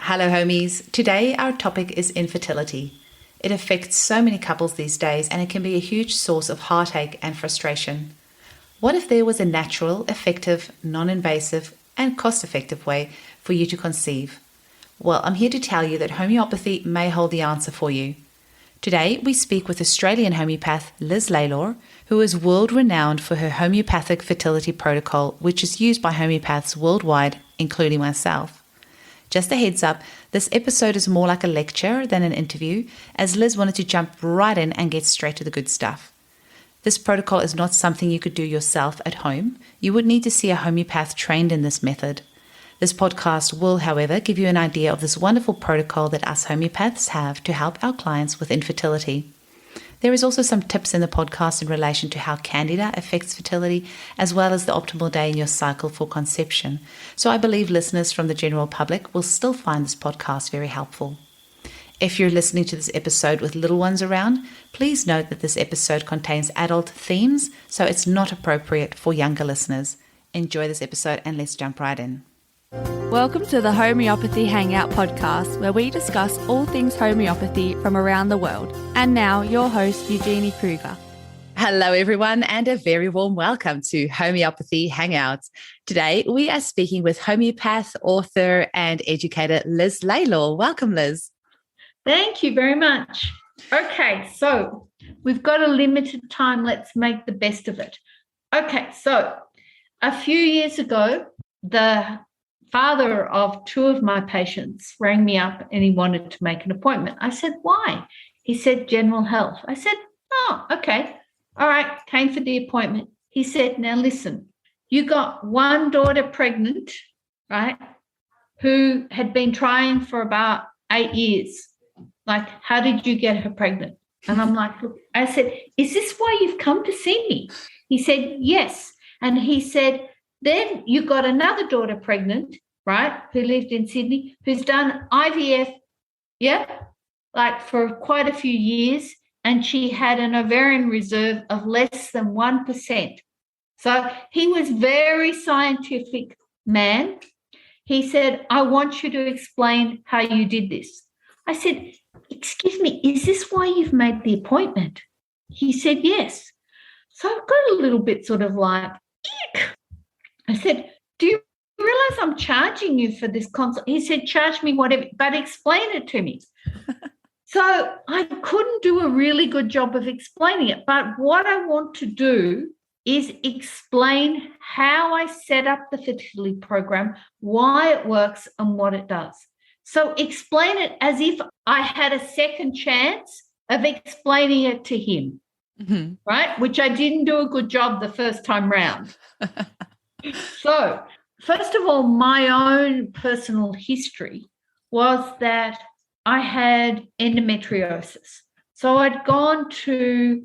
Hello, homies. Today, our topic is infertility. It affects so many couples these days, and it can be a huge source of heartache and frustration. What if there was a natural, effective, non-invasive, and cost-effective way for you to conceive? Well, I'm here to tell you that homeopathy may hold the answer for you. Today, we speak with Australian homeopath Liz Lalor, who is world-renowned for her Homeopathic Fertility Protocol, which is used by homeopaths worldwide, including myself. Just a heads up, this episode is more like a lecture than an interview, as Liz wanted to jump right in and get straight to the good stuff. This protocol is not something you could do yourself at home. You would need to see a homeopath trained in this method. This podcast will, however, give you an idea of this wonderful protocol that us homeopaths have to help our clients with infertility. There is also some tips in the podcast in relation to how candida affects fertility, as well as the optimal day in your cycle for conception. So I believe listeners from the general public will still find this podcast very helpful. If you're listening to this episode with little ones around, please note that this episode contains adult themes, so it's not appropriate for younger listeners. Enjoy this episode and let's jump right in. Welcome to the Homeopathy Hangout podcast, where we discuss all things homeopathy from around the world. And now, your host, Eugenie Kruger. Hello, everyone, and a very warm welcome to Homeopathy Hangouts. Today, we are speaking with homeopath, author, and educator Liz Lalor. Welcome, Liz. Thank you very much. Okay, so we've got a limited time. Let's make the best of it. Okay, so a few years ago, the father of two of my patients rang me up and he wanted to make an appointment. I said, why? He said, general health. I said, oh, okay. All right, came for the appointment. He said, now listen, you got one daughter pregnant, right, who had been trying for about 8 years. Like, how did you get her pregnant? And I'm like, look, I said, is this why you've come to see me? He said, yes. And he said, then you got another daughter pregnant, right, who lived in Sydney, who's done IVF, like for quite a few years, and she had an ovarian reserve of less than 1%. So he was very scientific man. He said, I want you to explain how you did this. I said, excuse me, is this why you've made the appointment? He said, yes. So I've got a little bit sort of like, eek. I said, do you realize I'm charging you for this consult? He said, charge me whatever, but explain it to me. So I couldn't do a really good job of explaining it. But what I want to do is explain how I set up the fertility program, why it works and what it does. So explain it as if I had a second chance of explaining it to him, right? Which I didn't do a good job the first time round. So, first of all, my own personal history was that I had endometriosis. So I'd gone to,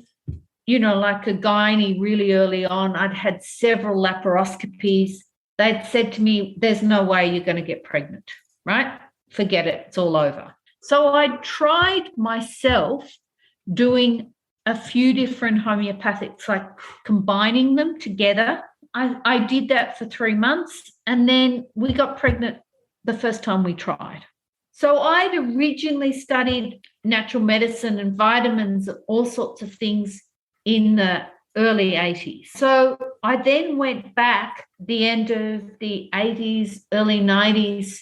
like a gynae really early on. I'd had several laparoscopies. They'd said to me, there's no way you're going to get pregnant, right? Forget it. It's all over. So I tried myself doing a few different homeopathics, like combining them together. I did that for 3 months, and then we got pregnant the first time we tried. So I'd originally studied natural medicine and vitamins, all sorts of things in the early 80s. So I then went back the end of the 80s, early 90s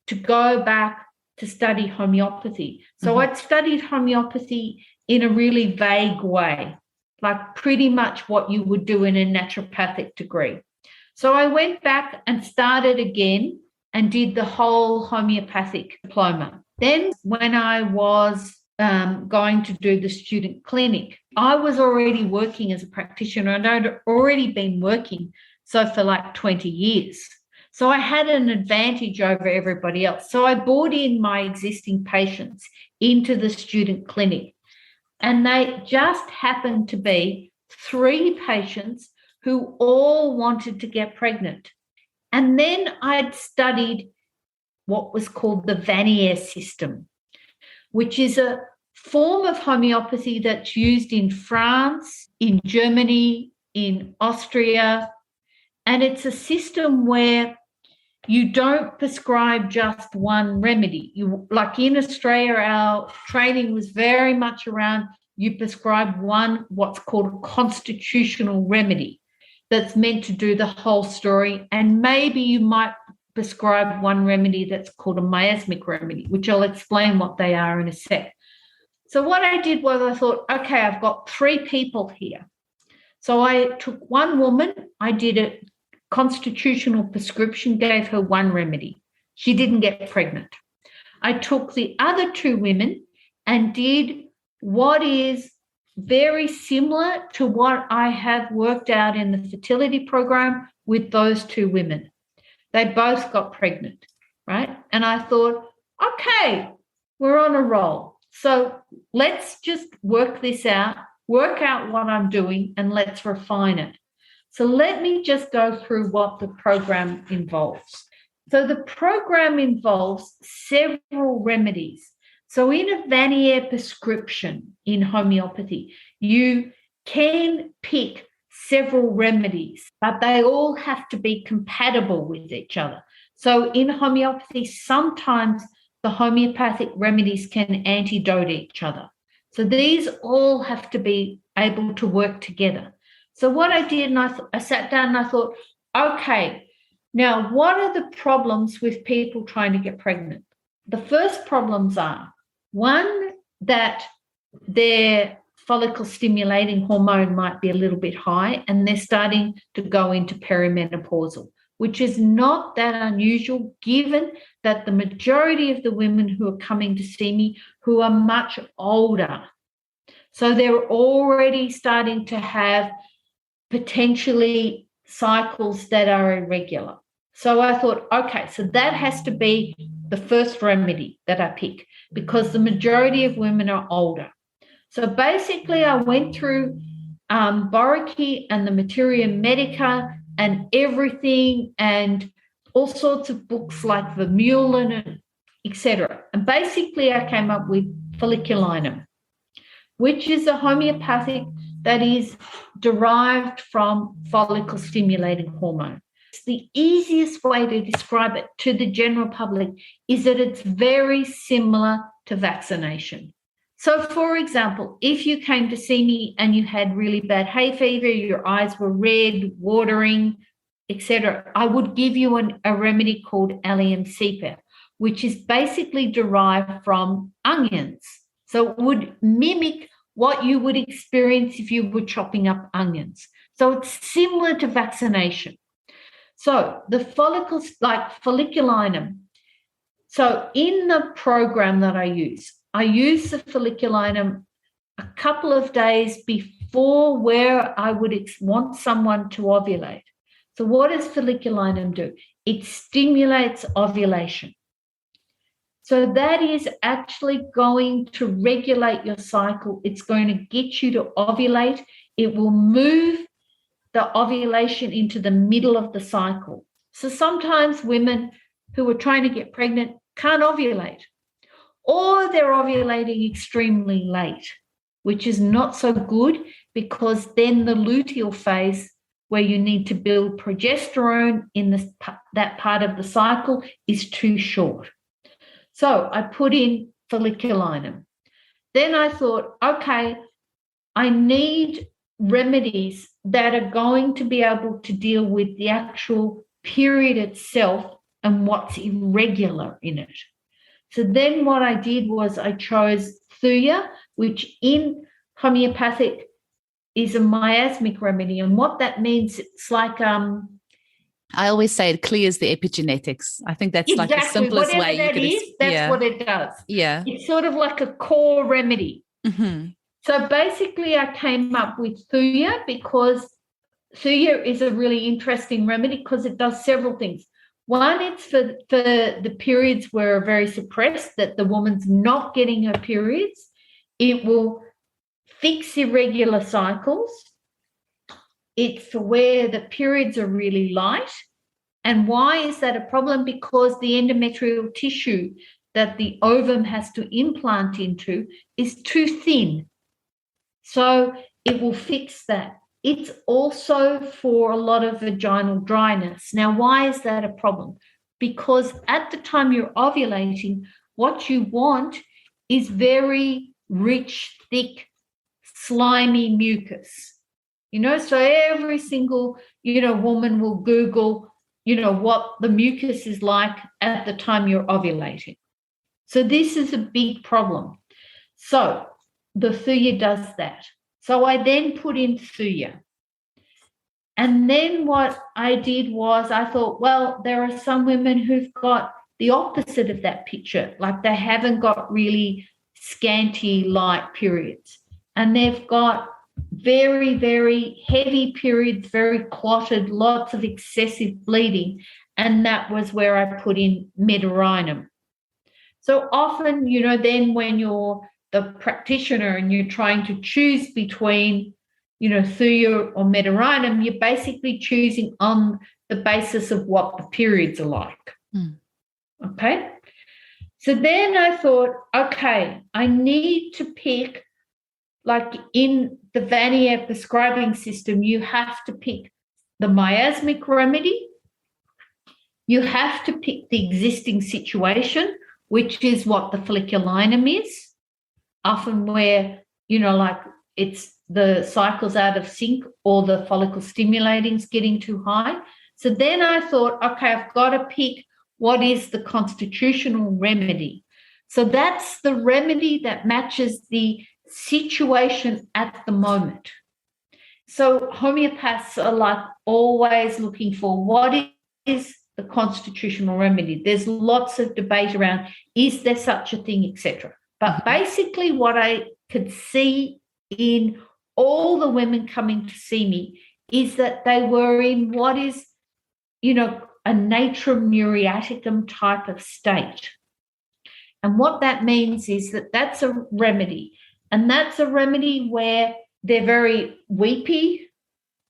to go back to study homeopathy. So I'd studied homeopathy in a really vague way, like pretty much what you would do in a naturopathic degree. So I went back and started again and did the whole homeopathic diploma. Then when I was going to do the student clinic, I was already working as a practitioner and I'd already been working for like 20 years. So I had an advantage over everybody else. So I brought in my existing patients into the student clinic. And they just happened to be 3 patients who all wanted to get pregnant. And then I'd studied what was called the Vannier system, which is a form of homeopathy that's used in France, in Germany, in Austria. And it's a system where you don't prescribe just one remedy. Like in Australia, our training was very much around you prescribe one, what's called a constitutional remedy that's meant to do the whole story. And maybe you might prescribe one remedy that's called a miasmic remedy, which I'll explain what they are in a sec. So what I did was I thought, okay, I've got 3 people here. So I took one woman, I did a constitutional prescription, gave her one remedy. She didn't get pregnant. I took the other 2 women and did what is very similar to what I have worked out in the fertility program with those 2 women. They both got pregnant, right? And I thought, okay, we're on a roll. So let's just work this out, work out what I'm doing, and let's refine it. So let me just go through what the program involves. So the program involves several remedies. So in a Vannier prescription in homeopathy, you can pick several remedies, but they all have to be compatible with each other. So in homeopathy, sometimes the homeopathic remedies can antidote each other. So these all have to be able to work together. So what I did, and I sat down and I thought, okay, now what are the problems with people trying to get pregnant? The first problems are, one, that their follicle stimulating hormone might be a little bit high and they're starting to go into perimenopausal, which is not that unusual given that the majority of the women who are coming to see me who are much older. So they're already starting to have potentially cycles that are irregular. So I thought, okay, so that has to be the first remedy that I pick because the majority of women are older. So basically I went through Boriki and the Materia Medica and everything and all sorts of books like Vermeulen and etc. And basically I came up with folliculinum, which is a homeopathic that is derived from follicle stimulating hormone. The easiest way to describe it to the general public is that it's very similar to vaccination. So, for example, if you came to see me and you had really bad hay fever, your eyes were red, watering, etc., I would give you a remedy called Allium cepa, which is basically derived from onions. So it would mimic what you would experience if you were chopping up onions. So it's similar to vaccination. So the follicles, like folliculinum. So in the program that I use the folliculinum a couple of days before where I would want someone to ovulate. So what does folliculinum do? It stimulates ovulation. So that is actually going to regulate your cycle. It's going to get you to ovulate. It will move the ovulation into the middle of the cycle. So sometimes women who are trying to get pregnant can't ovulate, or they're ovulating extremely late, which is not so good because then the luteal phase where you need to build progesterone in that part of the cycle is too short. So I put in folliculinum. Then I thought, okay, I need remedies that are going to be able to deal with the actual period itself and what's irregular in it. So then what I did was I chose Thuya, which in homeopathic is a miasmic remedy. And what that means, it's like I always say it clears the epigenetics. I think that's exactly, like the simplest whatever way you that could is, that's what it does. Yeah. It's sort of like a core remedy. Mm-hmm. So basically I came up with Thuya because Thuya is a really interesting remedy because it does several things. One, it's for the periods where are very suppressed, that the woman's not getting her periods. It will fix irregular cycles. It's for where the periods are really light. And why is that a problem? Because the endometrial tissue that the ovum has to implant into is too thin. So it will fix that. It's also for a lot of vaginal dryness. Now, why is that a problem? because at the time you're ovulating, what you want is very rich, thick, slimy mucus. So every single, woman will Google, what the mucus is like at the time you're ovulating. So this is a big problem. So the Thuya does that. So I then put in Thuya. And then what I did was I thought, well, there are some women who've got the opposite of that picture, like they haven't got really scanty light periods. And they've got very, very heavy periods, very clotted, lots of excessive bleeding. And that was where I put in Medorrhinum. So often, then when you're the practitioner and you're trying to choose between, Thuya or Medorrhinum, you're basically choosing on the basis of what the periods are like. Okay? So then I thought, okay, I need to pick, like in the Vannier prescribing system, you have to pick the miasmic remedy. You have to pick the existing situation, which is what the folliculinum is, often where, like it's the cycle's out of sync or the follicle stimulating is getting too high. So then I thought, okay, I've got to pick what is the constitutional remedy. So that's the remedy that matches the situation at the moment. So homeopaths are like always looking for what is the constitutional remedy. There's lots of debate around, is there such a thing, etc. But basically what I could see in all the women coming to see me is that they were in what is, a natrum muriaticum type of state. And what that means is that that's a remedy. And that's a remedy where they're very weepy,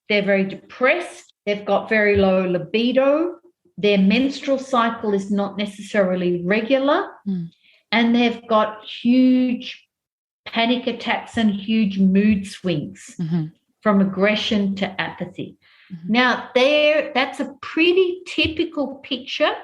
they're very depressed, they've got very low libido, their menstrual cycle is not necessarily regular, and they've got huge panic attacks and huge mood swings from aggression to apathy. Now, that's a pretty typical picture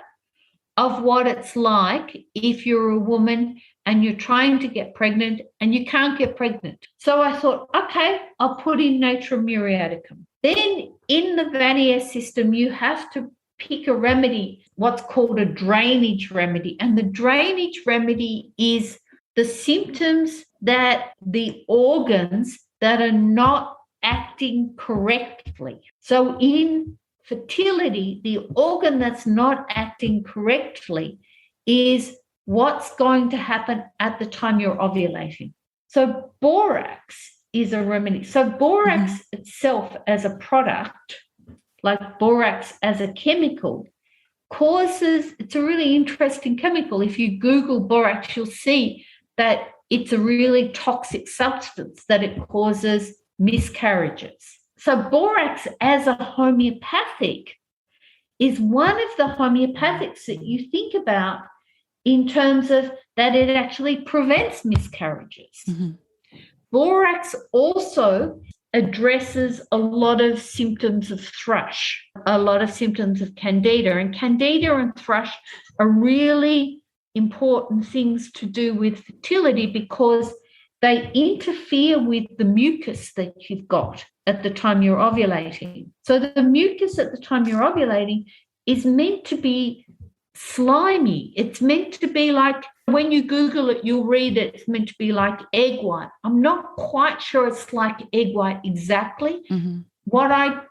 of what it's like if you're a woman and you're trying to get pregnant and you can't get pregnant. So I thought, okay, I'll put in natrum muriaticum. Then in the Vannier system, you have to pick a remedy, what's called a drainage remedy. And the drainage remedy is the symptoms that the organs that are not acting correctly. So in fertility, the organ that's not acting correctly is what's going to happen at the time you're ovulating. So borax is a remedy. So borax itself as a product, like borax as a chemical, it's a really interesting chemical. If you Google borax, you'll see that it's a really toxic substance, that it causes miscarriages. So borax as a homeopathic is one of the homeopathics that you think about in terms of that it actually prevents miscarriages. Borax also addresses a lot of symptoms of thrush, a lot of symptoms of candida. And candida and thrush are really important things to do with fertility because they interfere with the mucus that you've got at the time you're ovulating. So the mucus at the time you're ovulating is meant to be slimy. It's meant to be like, when you Google it, you'll read it's meant to be like egg white. I'm not quite sure it's like egg white exactly. What I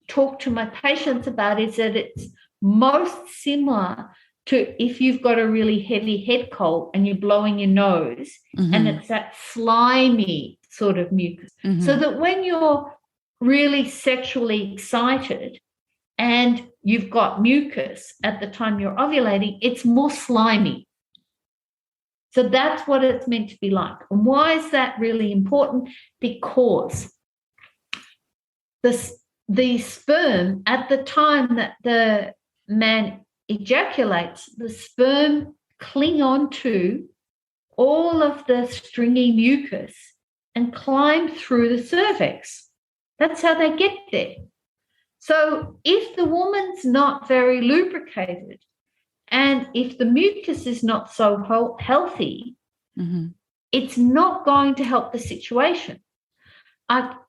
talk to my patients about is that it's most similar to if you've got a really heavy head cold and you're blowing your nose and it's that slimy sort of mucus. So that when you're really sexually excited and you've got mucus at the time you're ovulating, it's more slimy. So that's what it's meant to be like. And why is that really important? Because the sperm, at the time that the man ejaculates, the sperm cling onto all of the stringy mucus and climb through the cervix. That's how they get there. So if the woman's not very lubricated And if the mucus is not so healthy, Mm-hmm. it's not going to help the situation.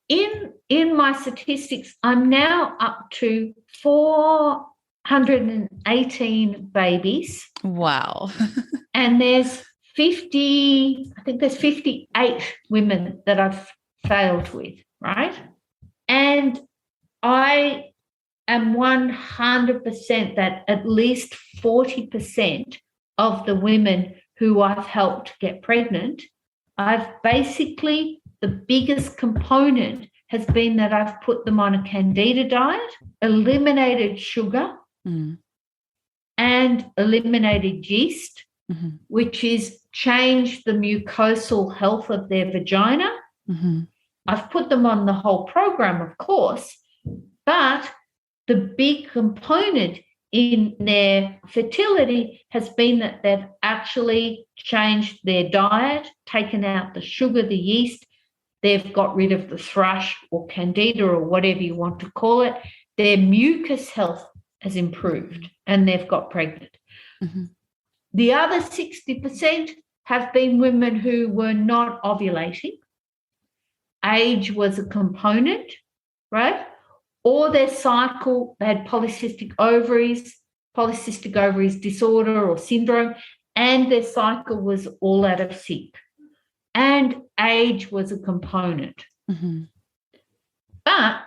In my statistics, I'm now up to 418 babies. Wow. And there's 58 women that I've failed with, right? And I am 100% that at least 40% of the women who I've helped get pregnant, the biggest component has been that I've put them on a candida diet, eliminated sugar, and eliminated yeast, which is changed the mucosal health of their vagina. I've put them on the whole program, of course, but the big component in their fertility has been that they've actually changed their diet, taken out the sugar, the yeast. They've got rid of the thrush or candida or whatever you want to call it. Their mucus health has improved and they've got pregnant. The other 60% have been women who were not ovulating. Age was a component, right? Or their cycle, they had polycystic ovaries disorder or syndrome, and their cycle was all out of sync. And age was a component. But,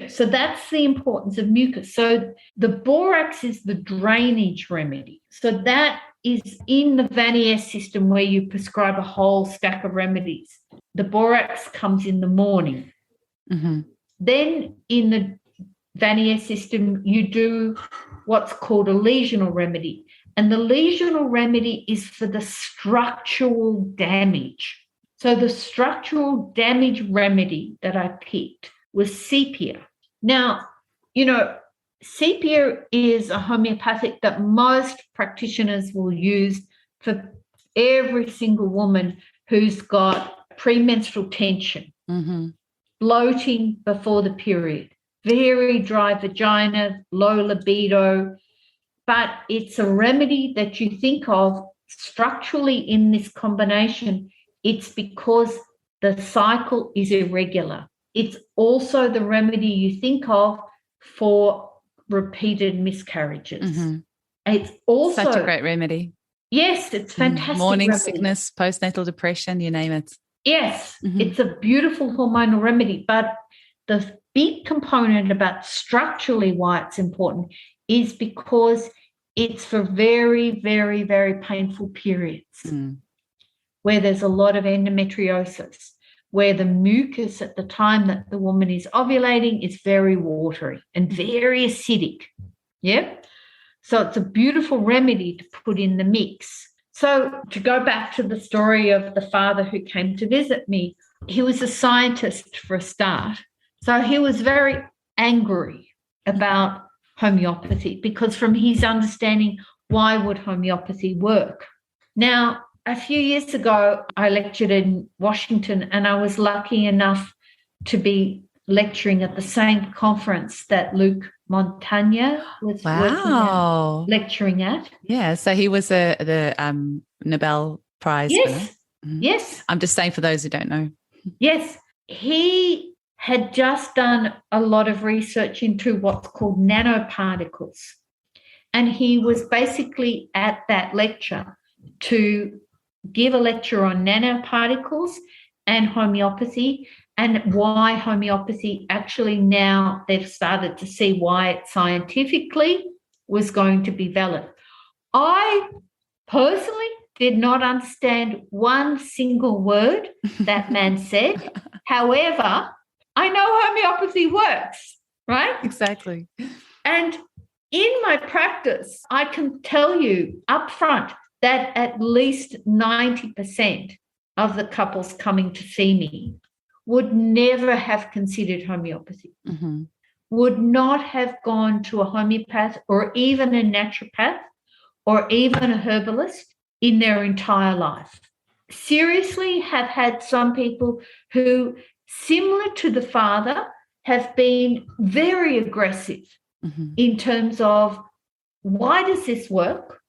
so that's the importance of mucus. So the borax is the drainage remedy. So that is in the Vannier system where you prescribe a whole stack of remedies. The borax comes in the morning. Then in the Vannier system, you do what's called a lesional remedy. And the lesional remedy is for the structural damage. So the structural damage remedy that I picked was sepia. Now, sepia is a homeopathic that most practitioners will use for every single woman who's got premenstrual tension, bloating before the period, very dry vagina, low libido. But it's a remedy that you think of structurally in this combination. It's because the cycle is irregular. It's also the remedy you think of for repeated miscarriages. It's also such a great remedy. Yes, it's fantastic. Morning remedy. sickness, postnatal depression, you name it. Yes, it's a beautiful hormonal remedy. But the big component about structurally why it's important is because it's for very, very, very painful periods where there's a lot of endometriosis, where the mucus at the time that the woman is ovulating is very watery and very acidic. Yeah. So it's a beautiful remedy to put in the mix. So to go back to the story of the father who came to visit me, he was a scientist for a start. So he was very angry about homeopathy because from his understanding, why would homeopathy work? Now, a few years ago, I lectured in Washington and I was lucky enough to be lecturing at the same conference that Luc Montagnier was lecturing at. Yeah, so he was the Nobel Prize winner. Yes. I'm just saying for those who don't know. Yes. He had just done a lot of research into what's called nanoparticles. And he was basically at that lecture to give a lecture on nanoparticles and homeopathy and why homeopathy actually now they've started to see why it scientifically was going to be valid. I personally did not understand one single word that man said. However, I know homeopathy works, right? Exactly. And in my practice, I can tell you up front that at least 90% of the couples coming to see me would never have considered homeopathy, would not have gone to a homeopath or even a naturopath or even a herbalist in their entire life. Seriously, have had some people who, similar to the father, have been very aggressive in terms of why does this work?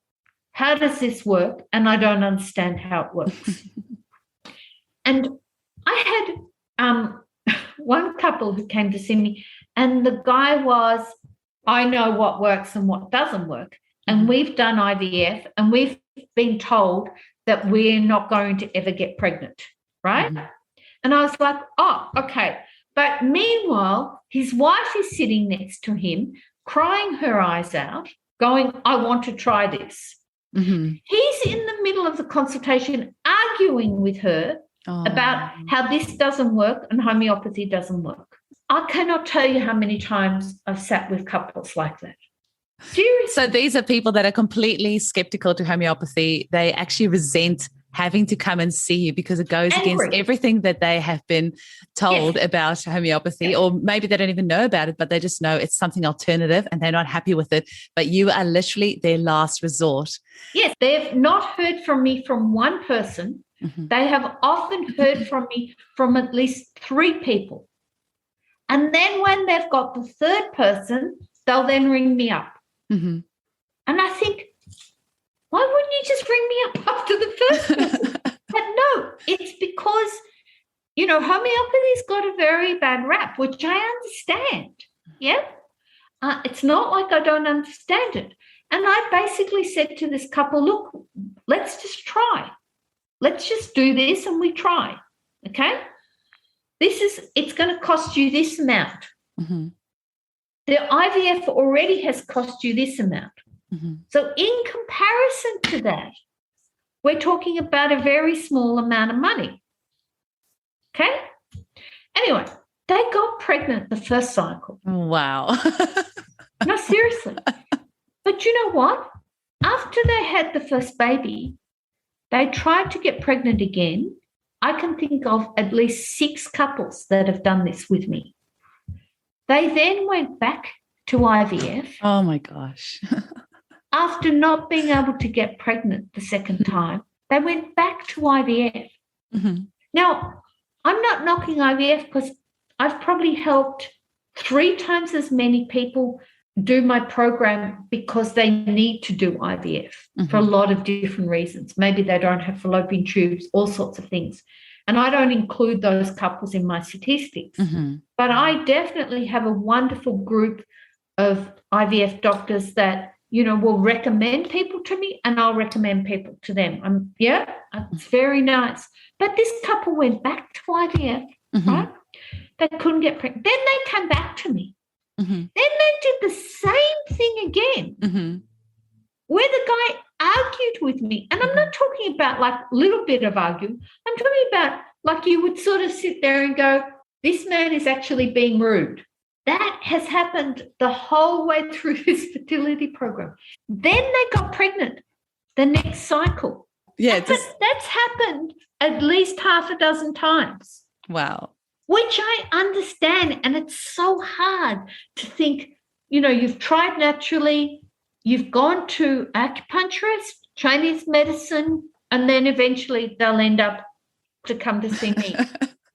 how does this work? And I don't understand how it works. And I had one couple who came to see me, and the guy was, I know what works and what doesn't work. And we've done IVF, and we've been told that we're not going to ever get pregnant, right? And I was like, oh, okay. But meanwhile, his wife is sitting next to him, crying her eyes out, going, I want to try this. He's in the middle of the consultation arguing with her about how this doesn't work and homeopathy doesn't work. I cannot tell you how many times I've sat with couples like that. Seriously. So these are people that are completely skeptical to homeopathy. They actually resent having to come and see you because it goes against everything that they have been told about homeopathy, or maybe they don't even know about it, but they just know it's something alternative and they're not happy with it. But you are literally their last resort. Yes, they've not heard from me from one person. They have often heard from me from at least 3 people. And then when they've got the 3rd person, they'll then ring me up. And I think, why wouldn't you just ring me up after the first person? But no, it's because, homeopathy's got a very bad rap, which I understand. Yeah. It's not like I don't understand it. And I basically said to this couple, look, let's just try. Let's just do this and we try. Okay. It's going to cost you this amount. The IVF already has cost you this amount. So in comparison to that, we're talking about a very small amount of money. Okay? Anyway, they got pregnant the first cycle. Wow. No, seriously. But you know what? After they had the first baby, they tried to get pregnant again. I can think of at least 6 couples that have done this with me. They then went back to IVF. Oh, my gosh. After not being able to get pregnant the second time, they went back to IVF. Now, I'm not knocking IVF because I've probably helped 3 times as many people do my program because they need to do IVF for a lot of different reasons. Maybe they don't have fallopian tubes, all sorts of things. And I don't include those couples in my statistics. But I definitely have a wonderful group of IVF doctors that, will recommend people to me, and I'll recommend people to them. It's very nice. But this couple went back to IVF, right? They couldn't get pregnant. Then they came back to me. Then they did the same thing again, where the guy argued with me. And I'm not talking about like a little bit of arguing. I'm talking about like you would sort of sit there and go, this man is actually being rude. That has happened the whole way through this fertility program. Then they got pregnant the next cycle. Yeah, that's happened at least half a dozen times. Wow. Which I understand. And it's so hard to think, you've tried naturally, you've gone to acupuncturist, Chinese medicine, and then eventually they'll end up to come to see me.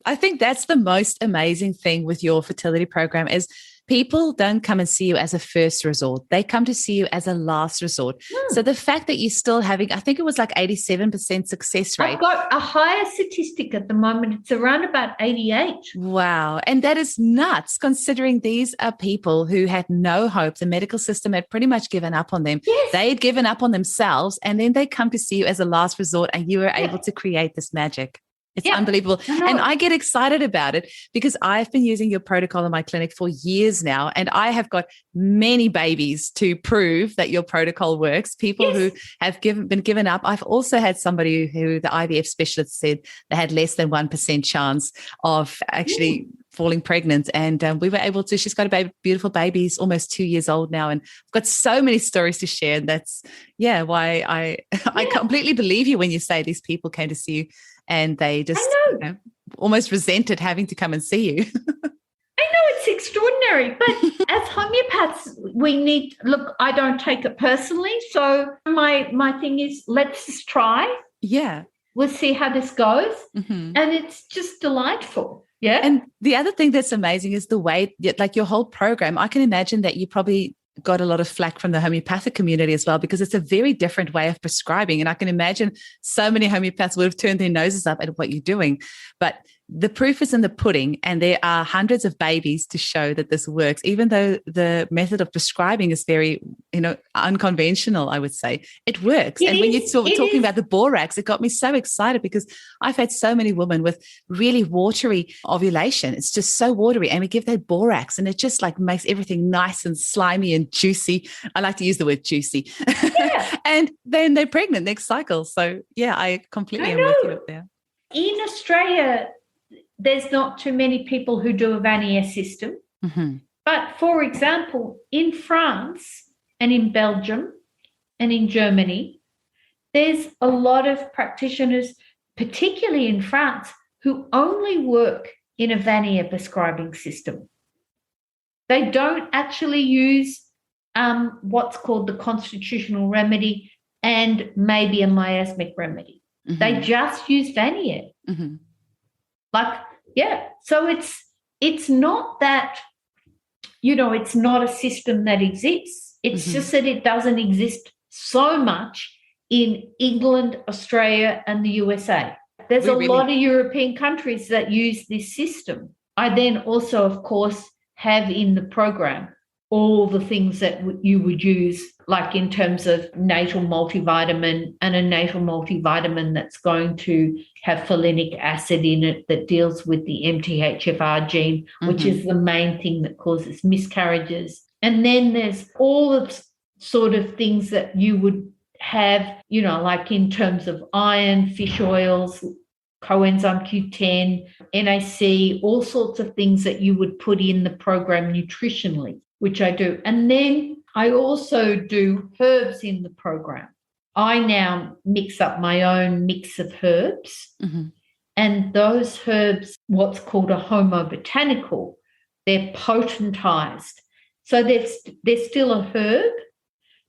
I think that's the most amazing thing with your fertility program is people don't come and see you as a first resort. They come to see you as a last resort. So the fact that you're still having, I think it was like 87% success rate. I've got a higher statistic at the moment. It's around about 88. Wow. And that is nuts considering these are people who had no hope. The medical system had pretty much given up on them. Yes. They had given up on themselves, and then they come to see you as a last resort, and you were able to create this magic. It's unbelievable. And I get excited about it because I've been using your protocol in my clinic for years now, and I have got many babies to prove that your protocol works. People who have been given up. I've also had somebody who the IVF specialist said they had less than 1% chance of actually falling pregnant. And we were able to, she's got a beautiful baby. He's almost 2 years old now. And I've got so many stories to share. And that's, why I completely believe you when you say these people came to see you and they just almost resented having to come and see you. I know, it's extraordinary. But as homeopaths, I don't take it personally. So my thing is, let's just try. Yeah. We'll see how this goes. And it's just delightful. Yeah. And the other thing that's amazing is the way, like your whole program, I can imagine that you probably got a lot of flack from the homeopathic community as well, because it's a very different way of prescribing. And I can imagine so many homeopaths would have turned their noses up at what you're doing. But the proof is in the pudding, and there are hundreds of babies to show that this works, even though the method of prescribing is very, unconventional, I would say. It works. When you're talking about the borax, it got me so excited, because I've had so many women with really watery ovulation. It's just so watery. And we give that borax, and it just like makes everything nice and slimy and juicy. I like to use the word juicy. Yeah. And then they're pregnant next cycle. So yeah, I completely am with you up there. In Australia, there's not too many people who do a Vannier system. Mm-hmm. But, for example, in France and in Belgium and in Germany, there's a lot of practitioners, particularly in France, who only work in a Vannier prescribing system. They don't actually use what's called the constitutional remedy and maybe a miasmic remedy. Mm-hmm. They just use Vannier. Mm-hmm. So it's not that, it's not a system that exists. It's Mm-hmm. just that it doesn't exist so much in England, Australia, and the USA. There's a lot of European countries that use this system. I then also, of course, have in the program all the things that you would use, like in terms of natal multivitamin, and a natal multivitamin that's going to have folinic acid in it that deals with the MTHFR gene, which is the main thing that causes miscarriages. And then there's all the sort of things that you would have, like in terms of iron, fish oils, coenzyme Q10, NAC, all sorts of things that you would put in the program nutritionally, which I do. And then I also do herbs in the program. I now mix up my own mix of herbs, mm-hmm. and those herbs, what's called a homobotanical, they're potentized. So they're still a herb,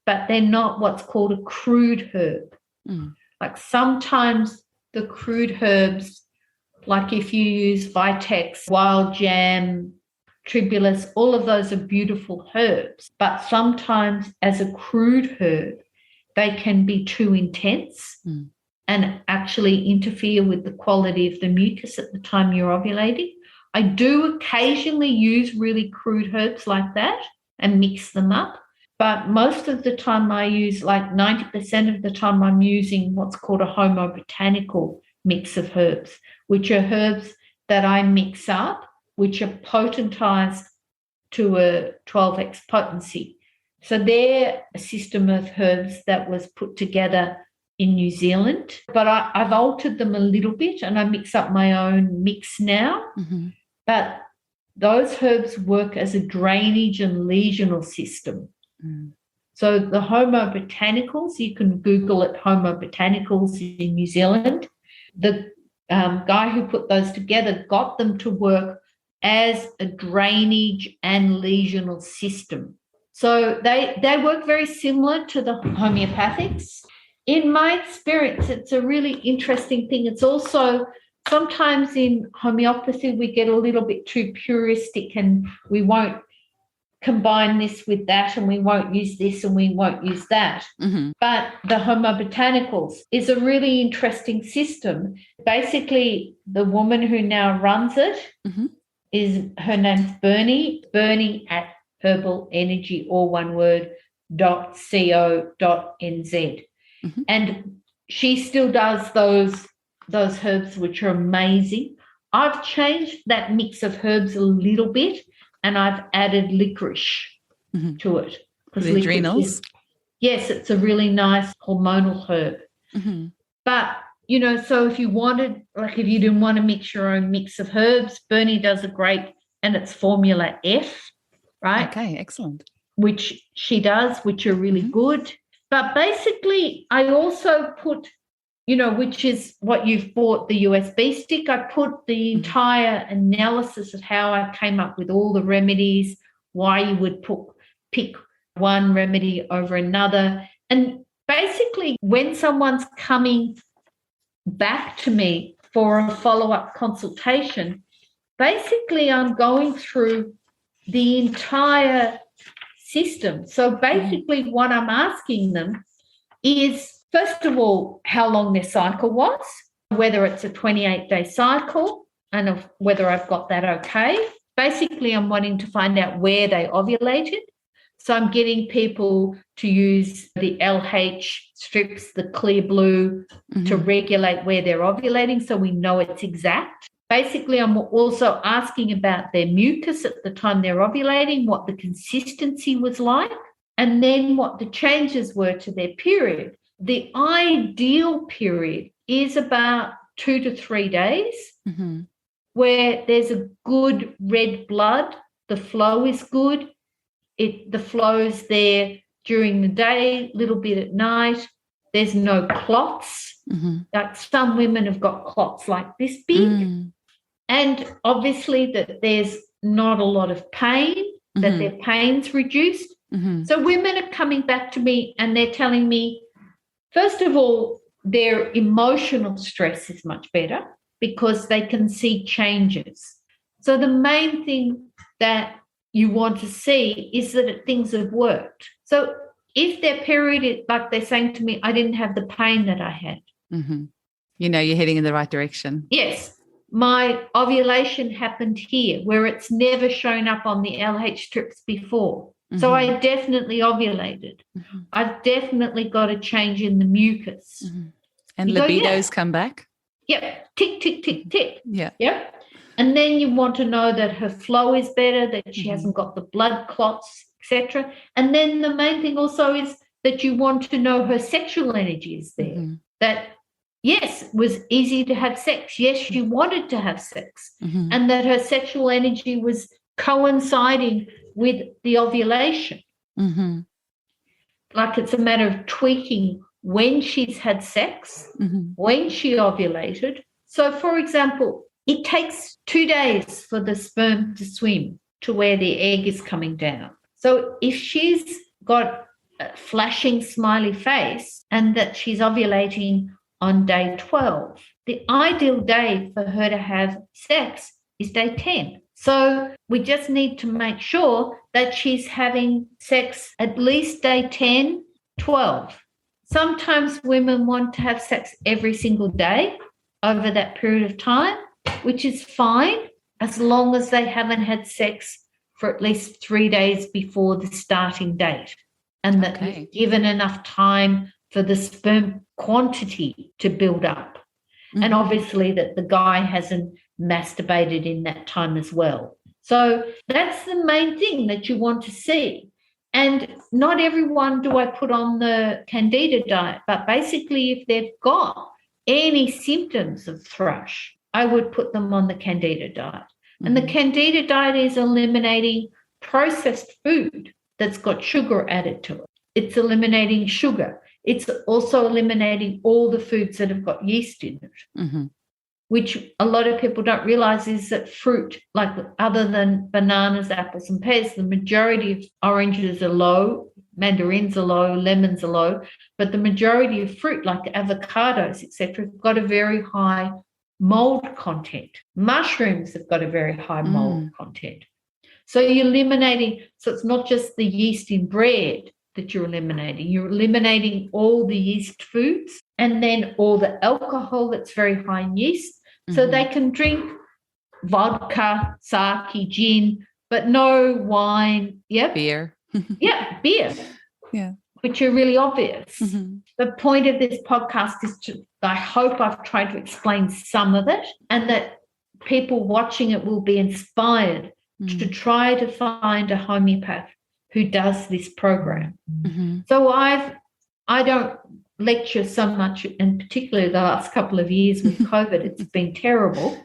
but they're not what's called a crude herb. Mm. Like sometimes the crude herbs, like if you use Vitex, wild jam, tribulus, all of those are beautiful herbs. But sometimes as a crude herb, they can be too intense and actually interfere with the quality of the mucus at the time you're ovulating. I do occasionally use really crude herbs like that and mix them up. But most of the time I use, like 90% of the time, I'm using what's called a homobotanical mix of herbs, which are herbs that I mix up, which are potentized to a 12x potency. So they're a system of herbs that was put together in New Zealand, but I've altered them a little bit and I mix up my own mix now. Mm-hmm. But those herbs work as a drainage and lesional system. Mm. So the homobotanicals, you can Google it, homobotanicals in New Zealand. The guy who put those together got them to work as a drainage and lesional system. So they work very similar to the homeopathics. In my experience, it's a really interesting thing. It's also sometimes in homeopathy we get a little bit too puristic and we won't combine this with that and we won't use this and we won't use that. Mm-hmm. But the homobotanicals is a really interesting system. Basically, the woman who now runs it her name's Bernie at Herbal Energy, all one word, .co.nz. Mm-hmm. And she still does those herbs, which are amazing. I've changed that mix of herbs a little bit and I've added licorice to it. The adrenals? Yes, it's a really nice hormonal herb. Mm-hmm. But, so if you wanted, like if you didn't want to mix your own mix of herbs, Bernie does a great, and it's Formula F, right? Okay, excellent. Which she does, which are really good. But basically, I also put, which is what you've bought, the USB stick. I put the entire analysis of how I came up with all the remedies, why you would pick one remedy over another. And basically, when someone's coming back to me for a follow-up consultation, basically I'm going through the entire system. So basically what I'm asking them is, first of all, how long their cycle was, whether it's a 28-day cycle and whether I've got that okay. Basically, I'm wanting to find out where they ovulated. So I'm getting people to use the LH strips, the clear blue, to regulate where they're ovulating so we know it's exact. Basically, I'm also asking about their mucus at the time they're ovulating, what the consistency was like, and then what the changes were to their period. The ideal period is about 2 to 3 days where there's a good red blood, the flow is good, the flow's there during the day, a little bit at night, there's no clots. Like some women have got clots like this big. And obviously that there's not a lot of pain, that their pain's reduced. So women are coming back to me and they're telling me, first of all, their emotional stress is much better because they can see changes. So the main thing that you want to see is that things have worked. So if their period, like they're saying to me, I didn't have the pain that I had. You know, you're heading in the right direction. Yes. My ovulation happened here where it's never shown up on the LH strips before. So I definitely ovulated. I've definitely got a change in the mucus. And you libidos come back? Yep. Tick, tick, tick, tick. Yeah. Yep. And then you want to know that her flow is better, that she hasn't got the blood clots, etc. And then the main thing also is that you want to know her sexual energy is there. That, yes, it was easy to have sex. Yes, she wanted to have sex. And that her sexual energy was coinciding with the ovulation. Like it's a matter of tweaking when she's had sex, when she ovulated. So, for example, it takes 2 days for the sperm to swim to where the egg is coming down. So if she's got a flashing smiley face and that she's ovulating on day 12, the ideal day for her to have sex is day 10. So we just need to make sure that she's having sex at least day 10, 12. Sometimes women want to have sex every single day over that period of time, which is fine as long as they haven't had sex for at least 3 days before the starting date and that you've given enough time for the sperm quantity to build up. And obviously that the guy hasn't masturbated in that time as well. So that's the main thing that you want to see. And not everyone do I put on the Candida diet, but basically if they've got any symptoms of thrush, I would put them on the Candida diet. And the Candida diet is eliminating processed food that's got sugar added to it. It's eliminating sugar. It's also eliminating all the foods that have got yeast in it, which a lot of people don't realize is that fruit, like other than bananas, apples and pears, the majority of oranges are low, mandarins are low, lemons are low, but the majority of fruit like avocados, etc., have got a very high mold content. Mushrooms have got a very high mold content. So you're eliminating, so it's not just the yeast in bread that you're eliminating all the yeast foods and then all the alcohol that's very high in yeast. So they can drink vodka, sake, gin, but no wine. Yep. Beer. Beer. Yeah. Which are really obvious. The point of this podcast is I hope I've tried to explain some of it and that people watching it will be inspired to try to find a homeopath who does this program. So I don't lecture so much, and particularly the last couple of years with COVID, it's been terrible.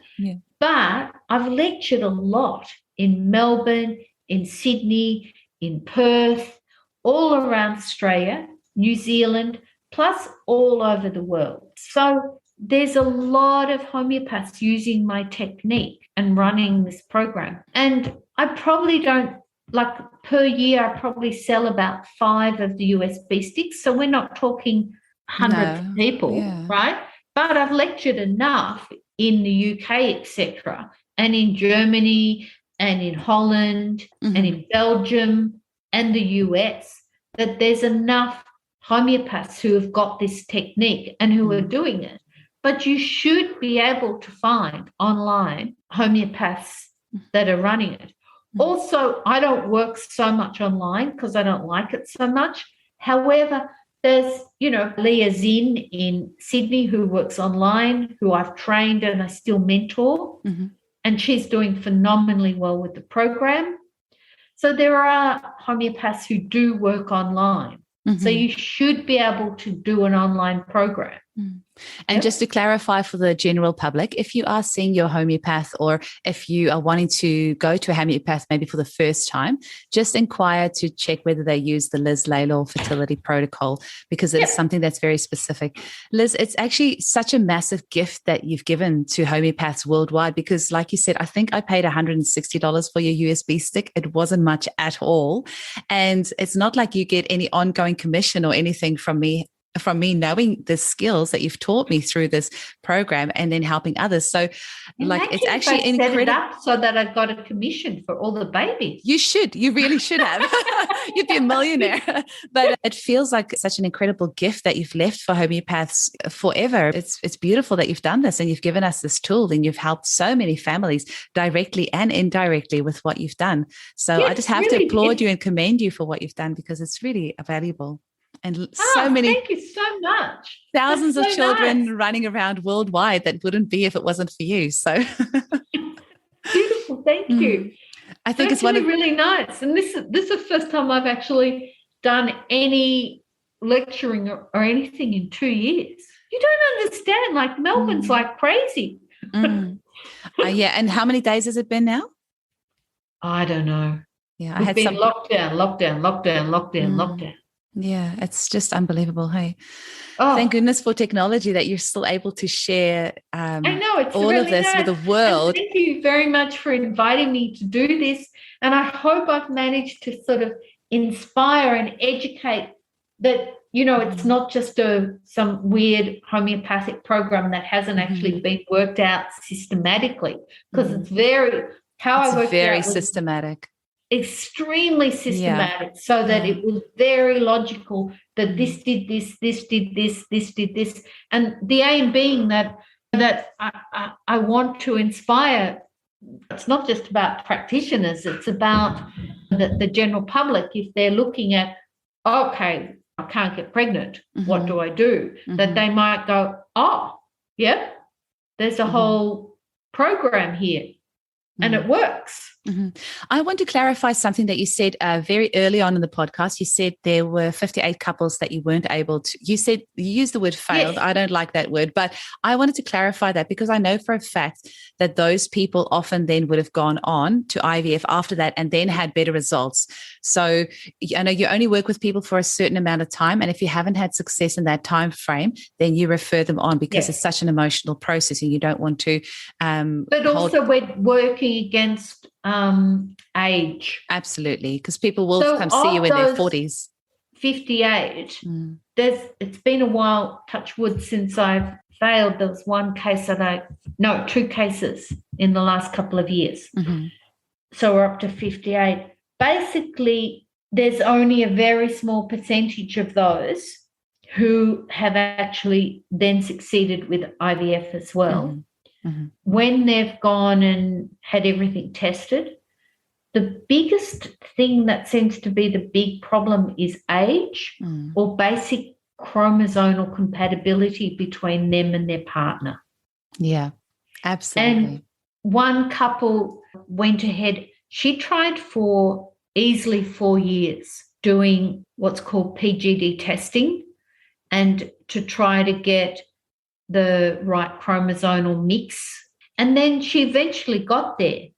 But I've lectured a lot in Melbourne, in Sydney, in Perth, all around Australia, New Zealand, plus all over the world. So there's a lot of homeopaths using my technique and running this program. And I probably don't, like per year, I probably sell about 5 of the USB sticks. So we're not talking hundreds of people, right? But I've lectured enough in the UK, etc., and in Germany and in Holland and in Belgium and the US that there's enough homeopaths who have got this technique and who are doing it. But you should be able to find online homeopaths that are running it. Also, I don't work so much online because I don't like it so much. However, there's, Leah Zinn in Sydney who works online, who I've trained and I still mentor, and she's doing phenomenally well with the program. So there are homeopaths who do work online. So you should be able to do an online program. And just to clarify for the general public, if you are seeing your homeopath or if you are wanting to go to a homeopath maybe for the first time, just inquire to check whether they use the Liz Lalor Fertility Protocol, because it's something that's very specific. Liz, it's actually such a massive gift that you've given to homeopaths worldwide because, like you said, I think I paid $160 for your USB stick. It wasn't much at all. And it's not like you get any ongoing commission or anything from me knowing the skills that you've taught me through this program and then helping others. So it's actually incredible. Set it up so that I got a commission for all the babies. You really should have. You'd be a millionaire. But it feels like such an incredible gift that you've left for homeopaths forever. It's beautiful that you've done this and you've given us this tool and you've helped so many families directly and indirectly with what you've done. So I just have to applaud you and commend you for what you've done because it's really valuable. And so many, thank you so much. Thousands of children running around worldwide that wouldn't be if it wasn't for you. So beautiful, thank you. I think it's really nice. And this is the first time I've actually done any lecturing or anything in 2 years. You don't understand. Like Melbourne's like crazy. Yeah. And how many days has it been now? I don't know. Yeah, We've been lockdown. Yeah, it's just unbelievable. Hey, thank goodness for technology that you're still able to share I know, it's all really of this nice. with the world. And thank you very much for inviting me to do this. And I hope I've managed to sort of inspire and educate that, it's not just some weird homeopathic program that hasn't actually been worked out systematically, because it's very systematic. Extremely systematic, so that it was very logical that this did this did this did this, and the aim being that I want to inspire. It's not just about practitioners; it's about the general public. If they're looking at, okay, I can't get pregnant, what do I do? That they might go, oh, yeah, there's a whole program here, and it works. I want to clarify something that you said very early on in the podcast. You said there were 58 couples that you weren't able to, you used the word failed. Yes. I don't like that word, but I wanted to clarify that because I know for a fact that those people often then would have gone on to IVF after that and then had better results. So I know you only work with people for a certain amount of time. And if you haven't had success in that time frame, then you refer them on because it's such an emotional process and you don't want to. But also we're working against age. Absolutely, because people will come see you in their 40s. 58. It's been a while, touch wood, since I've failed. There was one case two cases in the last couple of years. So we're up to 58. Basically, there's only a very small percentage of those who have actually then succeeded with IVF as well. When they've gone and had everything tested, the biggest thing that seems to be the big problem is age or basic chromosomal compatibility between them and their partner. Yeah, absolutely. And one couple went ahead. She tried for easily 4 years doing what's called PGD testing and to try to get the right chromosomal mix. And then she eventually got there.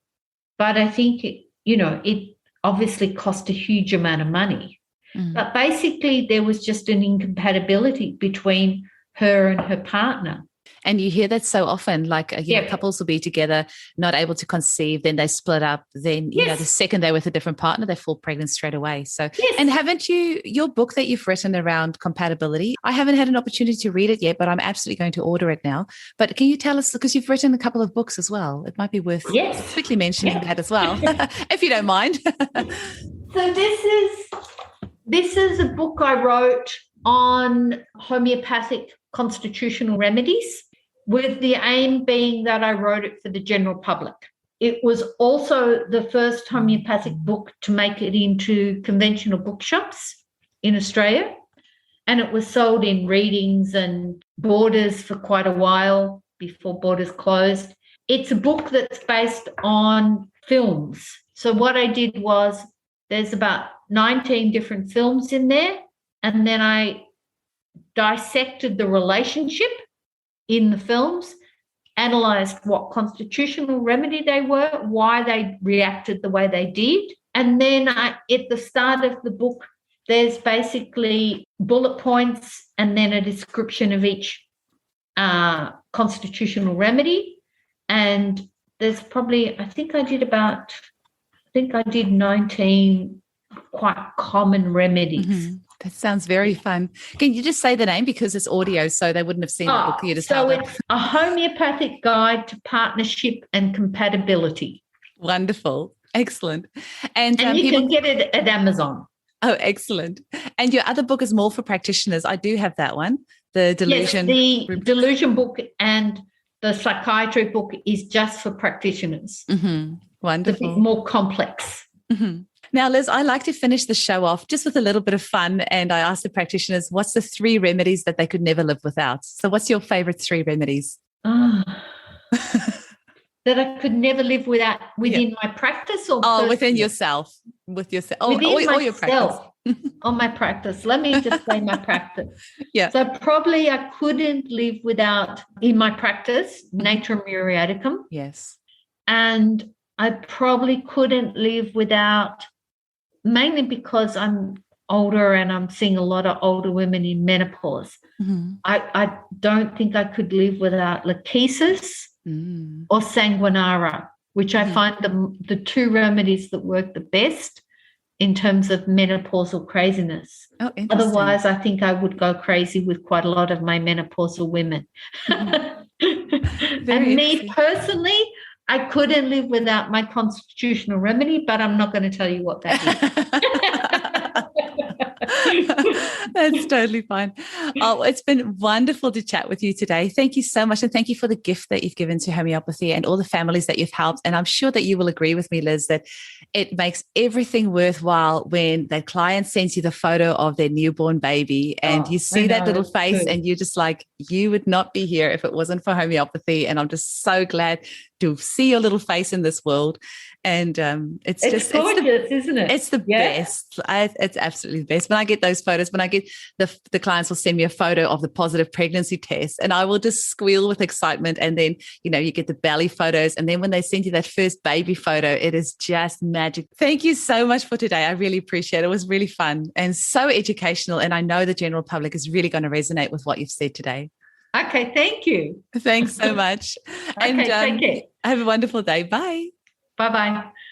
But I think, it obviously cost a huge amount of money. But basically there was just an incompatibility between her and her partner. And you hear that so often, like, couples will be together, not able to conceive, then they split up, then, the second they're with a different partner, they fall pregnant straight away. So, and haven't you, your book that you've written around compatibility, I haven't had an opportunity to read it yet, but I'm absolutely going to order it now. But can you tell us, because you've written a couple of books as well, it might be worth quickly mentioning that as well, if you don't mind. So this is a book I wrote on homeopathic constitutional remedies, with the aim being that I wrote it for the general public. It was also the first homeopathic book to make it into conventional bookshops in Australia, and it was sold in Readings and Borders for quite a while before Borders closed. It's a book that's based on films. So what I did was, there's about 19 different films in there, and then I dissected the relationship in the films, analysed what constitutional remedy they were, why they reacted the way they did, and then at the start of the book, there's basically bullet points and then a description of each constitutional remedy. And there's probably, I think I did 19 quite common remedies. Mm-hmm. That sounds very fun. Can you just say the name, because it's audio, so they wouldn't have seen the book you just held up? So it's A Homeopathic Guide to Partnership and Compatibility. Wonderful. Excellent. And you can get it at Amazon. Oh, excellent. And your other book is more for practitioners. I do have that one, the Delusion. Yes, the Delusion book and the Psychiatry book is just for practitioners. Mm-hmm. Wonderful. It's a bit more complex. Mm-hmm. Now, Liz, I like to finish the show off just with a little bit of fun, and I ask the practitioners, what's the 3 remedies that they could never live without? So what's your favourite 3 remedies? That I could never live without within my practice, or within yourself, with yourself, or your practice. On my practice. Let me just say my practice. Yeah. So probably I couldn't live without, in my practice, Natrum muriaticum. Yes. And I probably couldn't live without, mainly because I'm older and I'm seeing a lot of older women in menopause. Mm-hmm. I don't think I could live without lachesis or sanguinara, which I find the 2 remedies that work the best in terms of menopausal craziness. Oh, interesting. Otherwise, I think I would go crazy with quite a lot of my menopausal women. Mm-hmm. And me personally, I couldn't live without my constitutional remedy, but I'm not going to tell you what that is. That's totally fine. Oh, it's been wonderful to chat with you today. Thank you so much. And thank you for the gift that you've given to homeopathy and all the families that you've helped. And I'm sure that you will agree with me, Liz, that it makes everything worthwhile when that client sends you the photo of their newborn baby and you see that little face and you're just like, you would not be here if it wasn't for homeopathy. And I'm just so glad to see your little face in this world. And it's gorgeous, isn't it? It's the best. It's absolutely the best. When I get those photos, when I get the clients will send me a photo of the positive pregnancy test, and I will just squeal with excitement. And then, you get the belly photos. And then when they send you that first baby photo, it is just magic. Thank you so much for today. I really appreciate it. It was really fun and so educational. And I know the general public is really going to resonate with what you've said today. Okay, thank you. Thanks so much. Okay, take care. Have a wonderful day. Bye. Bye-bye.